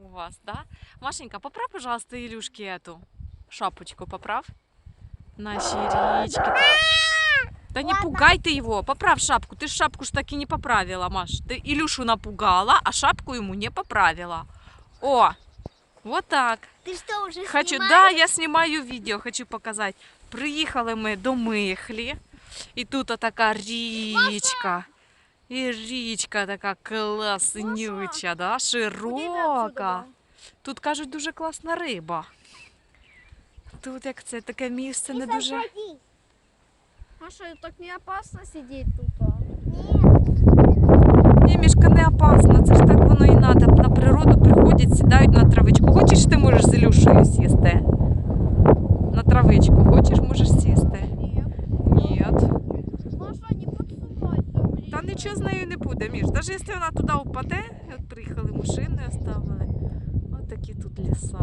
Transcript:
у вас, да? Машенька, поправь, пожалуйста, Илюшке эту шапочку, поправь. Нашей речки. Да не пугай ты его, поправь шапку. Ты ж шапку ж так и не поправила, Маш. Ты Илюшу напугала, а шапку ему не поправила. О, вот так. Ты что, уже Хочу, снимаешь? да, я снимаю відео, хочу показати. Приїхали ми до Михлі. І тут така річка. І річка така класнюча, да, широка. Тут, кажуть, дуже класна риба. Тут як це таке місце не дуже. Заходи. Маша, так не опасно сидеть тут? Ні, Мішка, не опасно, це ж так воно і треба. На природу приходять, сідають на травичку. Хочеш, ти можеш з Ілюшею сісти? На травичку хочеш, можеш сісти? Ні. Маша, не подсувайся, блин. Та нічого з нею не буде, Міш. Навіть якщо вона туди впаде, от приїхали машини, оставили. Ось такі тут ліса.